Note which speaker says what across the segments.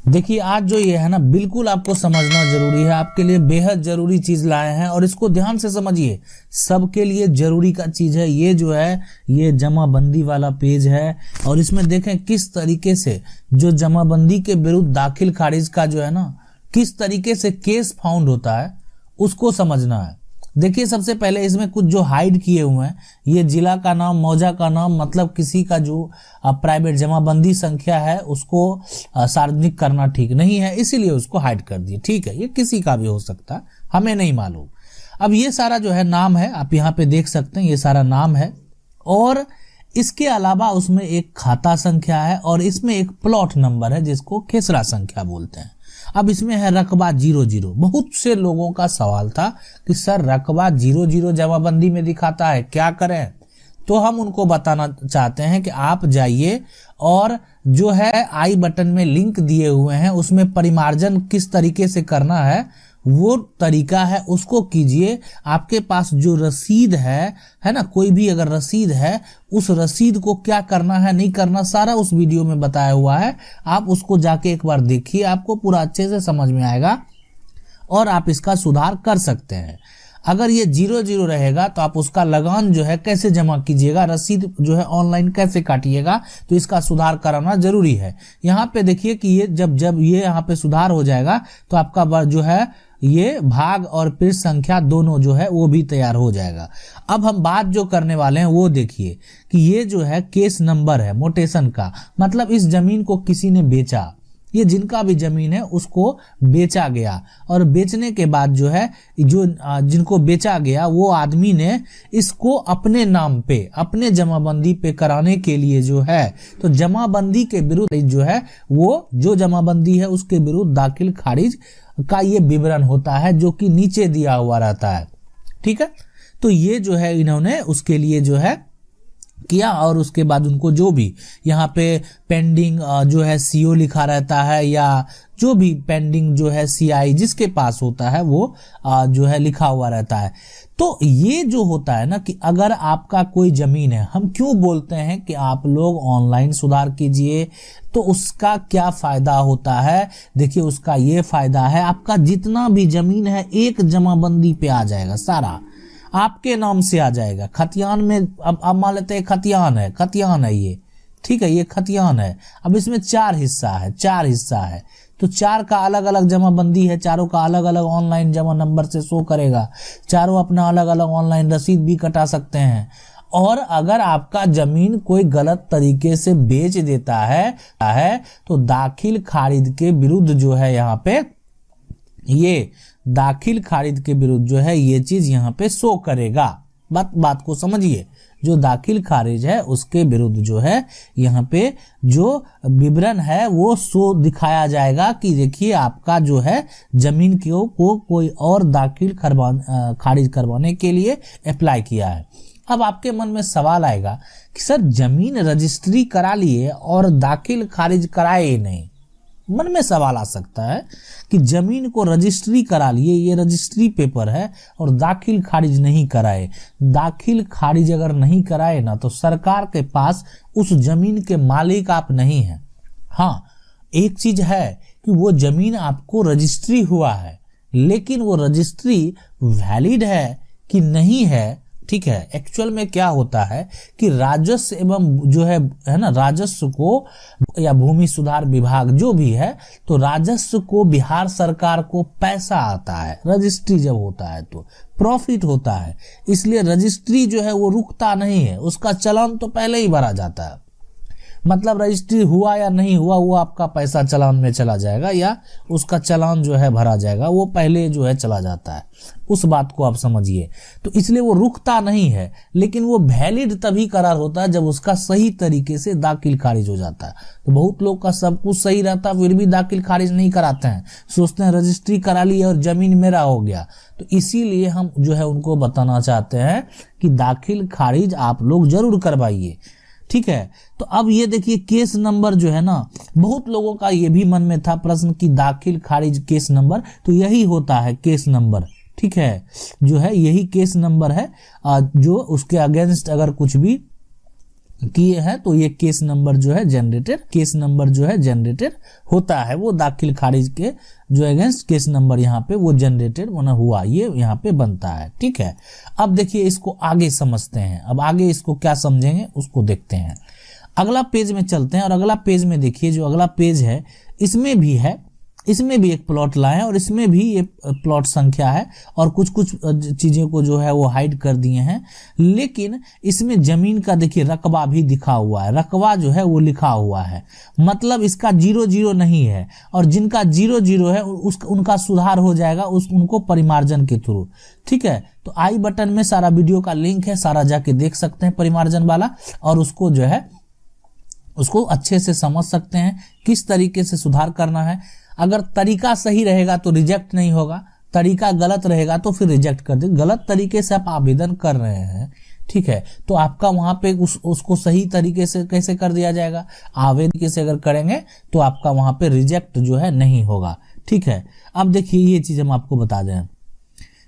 Speaker 1: देखिए आज जो ये है ना, बिल्कुल आपको समझना जरूरी है, आपके लिए बेहद जरूरी चीज लाए हैं और इसको ध्यान से समझिए। सबके लिए जरूरी का चीज है ये जो है, ये जमाबंदी वाला पेज है और इसमें देखें किस तरीके से जो जमाबंदी के विरुद्ध दाखिल खारिज का जो है ना, किस तरीके से केस फाउंड होता है उसको समझना है। देखिए सबसे पहले इसमें कुछ जो हाइड किए हुए हैं, ये जिला का नाम, मौजा का नाम, मतलब किसी का जो प्राइवेट जमाबंदी संख्या है उसको सार्वजनिक करना ठीक नहीं है, इसीलिए उसको हाइड कर दिए। ठीक है, ये किसी का भी हो सकता है, हमें नहीं मालूम। अब ये सारा जो है नाम है, आप यहाँ पे देख सकते हैं, ये सारा नाम है और इसके अलावा उसमें एक खाता संख्या है और इसमें एक प्लॉट नंबर है जिसको खेसरा संख्या बोलते हैं। अब इसमें है रकबा 00। बहुत से लोगों का सवाल था कि सर रकबा 00 जमाबंदी में दिखाता है, क्या करें? तो हम उनको बताना चाहते हैं कि आप जाइए और जो है आई बटन में लिंक दिए हुए हैं, उसमें परिमार्जन किस तरीके से करना है वो तरीका है, उसको कीजिए। आपके पास जो रसीद है ना, कोई भी अगर रसीद है, उस रसीद को क्या करना है नहीं करना सारा उस वीडियो में बताया हुआ है। आप उसको जाके एक बार देखिए, आपको पूरा अच्छे से समझ में आएगा और आप इसका सुधार कर सकते हैं। अगर ये 00 रहेगा तो आप उसका लगान जो है कैसे जमा कीजिएगा, रसीद जो है ऑनलाइन कैसे काटिएगा, तो इसका सुधार कराना जरूरी है। यहाँ पे देखिए कि ये जब ये यहाँ पे सुधार हो जाएगा तो आपका जो है ये भाग और पृष्ठ संख्या दोनों जो है वो भी तैयार हो जाएगा। अब हम बात जो करने वाले हैं वो देखिए कि ये जो है केस नंबर है मोटेशन का, मतलब इस जमीन को किसी ने बेचा, ये जिनका भी जमीन है उसको बेचा गया और बेचने के बाद जो है जो जिनको बेचा गया वो आदमी ने इसको अपने नाम पे, अपने जमाबंदी पे कराने के लिए जो है, तो जमाबंदी के विरुद्ध जो है वो जो जमाबंदी है उसके विरुद्ध दाखिल खारिज का ये विवरण होता है जो कि नीचे दिया हुआ रहता है। ठीक है, तो ये जो है इन्होंने उसके लिए जो है किया और उसके बाद उनको जो भी यहाँ पे पेंडिंग जो है सीओ लिखा रहता है या जो भी पेंडिंग जो है सीआई जिसके पास होता है वो जो है लिखा हुआ रहता है। तो ये जो होता है ना कि अगर आपका कोई जमीन है, हम क्यों बोलते हैं कि आप लोग ऑनलाइन सुधार कीजिए, तो उसका क्या फायदा होता है? देखिए उसका ये फायदा है, आपका जितना भी जमीन है एक जमाबंदी पे आ जाएगा, सारा आपके नाम से आ जाएगा। खतियान में अब मान लेते हैं खतियान है ये, ठीक है, ये खतियान है। अब इसमें 4 हिस्सा है, तो 4 का अलग अलग जमाबंदी है, चारों का अलग अलग ऑनलाइन जमा नंबर से शो करेगा, चारों अपना अलग अलग ऑनलाइन रसीद भी कटा सकते हैं। और अगर आपका जमीन कोई गलत तरीके से बेच देता है तो दाखिल खारिज के विरुद्ध जो है यहाँ पे ये दाखिल खारिज के विरुद्ध जो है ये चीज यहाँ पे शो करेगा। बात को समझिए, जो दाखिल खारिज है उसके विरुद्ध जो है यहाँ पे जो विवरण है वो शो दिखाया जाएगा कि देखिए आपका जो है जमीन को कोई और दाखिल खारिज करवाने के लिए अप्लाई किया है। अब आपके मन में सवाल आएगा कि सर जमीन रजिस्ट्री करा लिए और दाखिल खारिज कराए नहीं। मन में सवाल आ सकता है कि जमीन को रजिस्ट्री करा लिए, ये रजिस्ट्री पेपर है और दाखिल खारिज नहीं कराए। दाखिल खारिज अगर नहीं कराए ना तो सरकार के पास उस जमीन के मालिक आप नहीं हैं। हाँ, एक चीज है कि वो जमीन आपको रजिस्ट्री हुआ है, लेकिन वो रजिस्ट्री वैलिड है कि नहीं है। ठीक है, एक्चुअल में क्या होता है कि राजस्व एवं जो है ना, राजस्व को या भूमि सुधार विभाग जो भी है, तो राजस्व को बिहार सरकार को पैसा आता है, रजिस्ट्री जब होता है तो प्रॉफिट होता है, इसलिए रजिस्ट्री जो है वो रुकता नहीं है, उसका चालान तो पहले ही भरा जाता है। मतलब रजिस्ट्री हुआ या नहीं हुआ वो आपका पैसा चालान में चला जाएगा या उसका चालान जो है भरा जाएगा, वो पहले जो है चला जाता है। उस बात को आप समझिए, तो इसलिए वो रुकता नहीं है, लेकिन वो वैलिड तभी करार होता है जब उसका सही तरीके से दाखिल खारिज हो जाता है। तो बहुत लोग का सब कुछ सही रहता है फिर भी दाखिल खारिज नहीं कराते हैं, सोचते हैं रजिस्ट्री करा ली और जमीन मेरा हो गया। तो इसीलिए हम जो है उनको बताना चाहते हैं कि दाखिल खारिज आप लोग जरूर करवाइए। ठीक है, तो अब ये देखिए केस नंबर जो है ना, बहुत लोगों का ये भी मन में था प्रश्न कि दाखिल खारिज केस नंबर, तो यही होता है केस नंबर। ठीक है, जो है यही केस नंबर है जो उसके अगेंस्ट अगर कुछ भी किए हैं तो ये केस नंबर जो है जनरेटेड होता है, वो दाखिल खारिज के जो अगेंस्ट केस नंबर यहाँ पे वो जनरेटेड हुआ, ये यहाँ पे बनता है। ठीक है, अब देखिए इसको आगे समझते हैं, अब आगे इसको क्या समझेंगे उसको देखते हैं। अगला पेज में चलते हैं और अगला पेज में देखिए, जो अगला पेज है इसमें भी एक प्लॉट लाए हैं और इसमें भी ये प्लॉट संख्या है और कुछ चीज़ों को जो है वो हाइड कर दिए हैं, लेकिन इसमें जमीन का देखिए रकबा भी दिखा हुआ है, रकबा जो है वो लिखा हुआ है, मतलब इसका 0-0 नहीं है, और जिनका 0-0 है उनका सुधार हो जाएगा उनको परिमार्जन के थ्रू। ठीक है, तो आई बटन में सारा वीडियो का लिंक है, सारा जाके देख सकते हैं परिमार्जन वाला, और उसको जो है उसको अच्छे से समझ सकते हैं किस तरीके से सुधार करना है। अगर तरीका सही रहेगा तो रिजेक्ट नहीं होगा, तरीका गलत रहेगा तो फिर रिजेक्ट कर दे। गलत तरीके से आप आवेदन कर रहे हैं, ठीक है, तो आपका वहां पे उसको सही तरीके से कैसे कर दिया जाएगा, आवेदन से अगर करेंगे तो आपका वहां पे रिजेक्ट जो है नहीं होगा। ठीक है, अब देखिए ये चीज हम आपको बता दें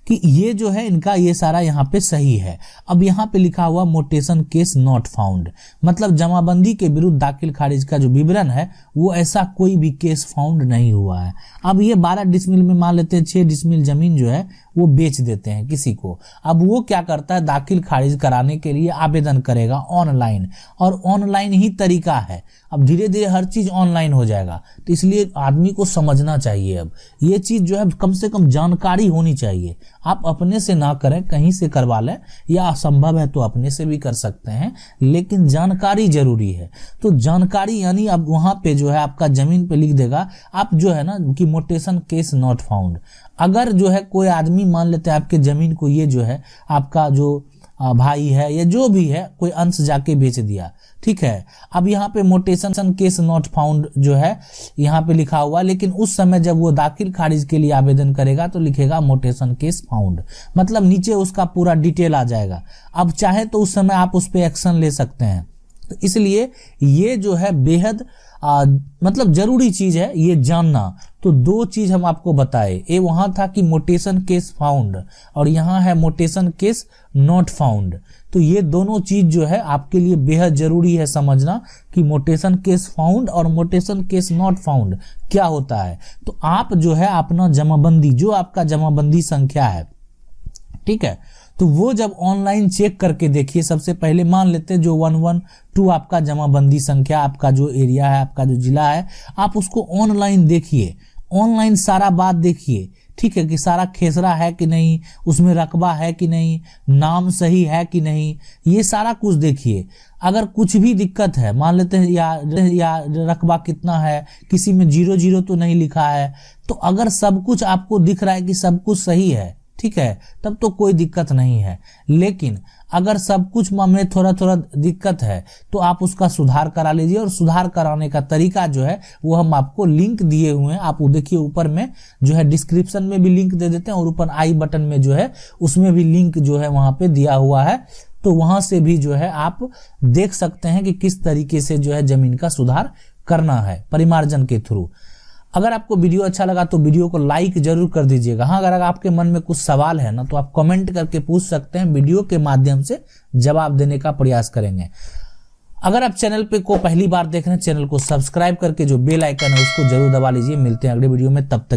Speaker 1: कि ये जो है इनका ये सारा यहाँ पे सही है। अब यहाँ पे लिखा हुआ मोटेशन केस नॉट फाउंड, मतलब जमाबंदी के विरुद्ध दाखिल खारिज का जो विवरण है वो ऐसा कोई भी केस फाउंड नहीं हुआ है। अब ये 12 डिसमिल में मान लेते हैं 6 डिसमिल जमीन जो है वो बेच देते हैं किसी को। अब वो क्या करता है, दाखिल खारिज कराने के लिए आवेदन करेगा ऑनलाइन, और ऑनलाइन ही तरीका है। अब धीरे धीरे हर चीज ऑनलाइन हो जाएगा, तो इसलिए आदमी को समझना चाहिए। अब ये चीज जो है कम से कम जानकारी होनी चाहिए। आप अपने से ना करें, कहीं से करवा लें, या असंभव है तो अपने से भी कर सकते हैं, लेकिन जानकारी जरूरी है। तो जानकारी यानी अब वहां पे जो है आपका जमीन पे लिख देगा आप जो है ना कि मोटेशन केस नॉट फाउंड। अगर जो है कोई आदमी मान लेते हैं आपके जमीन को, ये जो है आपका जो भाई है या जो भी है, कोई अंश जाके बेच दिया, ठीक है, अब यहाँ पे मोटेशन केस नॉट फाउंड जो है यहाँ पे लिखा हुआ, लेकिन उस समय जब वो दाखिल खारिज के लिए आवेदन करेगा तो लिखेगा मोटेशन केस फाउंड, मतलब नीचे उसका पूरा डिटेल आ जाएगा। अब चाहे तो उस समय आप उस पर एक्शन ले सकते हैं। तो इसलिए ये जो है बेहद मतलब जरूरी चीज है ये जानना। तो 2 चीज हम आपको बताए, ये वहां था कि मोटेशन केस फाउंड और यहाँ है मोटेशन केस नॉट फाउंड। तो ये दोनों चीज जो है आपके लिए बेहद जरूरी है समझना कि मोटेशन केस फाउंड और मोटेशन केस नॉट फाउंड क्या होता है। तो आप जो है अपना जमाबंदी, जो आपका जमाबंदी संख्या है, ठीक है, तो वो जब ऑनलाइन चेक करके देखिए, सबसे पहले मान लेते हैं जो 112 आपका जमाबंदी संख्या, आपका जो एरिया है, आपका जो जिला है, आप उसको ऑनलाइन देखिए, ऑनलाइन सारा बात देखिए, ठीक है, कि सारा खेसरा है कि नहीं, उसमें रकबा है कि नहीं, नाम सही है कि नहीं, ये सारा कुछ देखिए। अगर कुछ भी दिक्कत है, मान लेते हैं या रकबा कितना है, किसी में 0-0 तो नहीं लिखा है, तो अगर सब कुछ आपको दिख रहा है कि सब कुछ सही है, ठीक है, तब तो कोई दिक्कत नहीं है। लेकिन अगर सब कुछ में थोड़ा थोड़ा दिक्कत है तो आप उसका सुधार करा लीजिए, और सुधार कराने का तरीका जो है वो हम आपको लिंक दिए हुए हैं। आप वो देखिए ऊपर में जो है डिस्क्रिप्शन में भी लिंक दे देते हैं, और ऊपर आई बटन में जो है उसमें भी लिंक जो है वहां पे दिया हुआ है। तो वहां से भी जो है आप देख सकते हैं कि किस तरीके से जो है जमीन का सुधार करना है परिमार्जन के थ्रू। अगर आपको वीडियो अच्छा लगा तो वीडियो को लाइक जरूर कर दीजिएगा। हाँ, अगर आपके मन में कुछ सवाल है ना तो आप कमेंट करके पूछ सकते हैं, वीडियो के माध्यम से जवाब देने का प्रयास करेंगे। अगर आप चैनल पे को पहली बार देख रहे हैं, चैनल को सब्सक्राइब करके जो बेल आइकन है उसको जरूर दबा लीजिए। मिलते हैं अगले वीडियो में, तब तक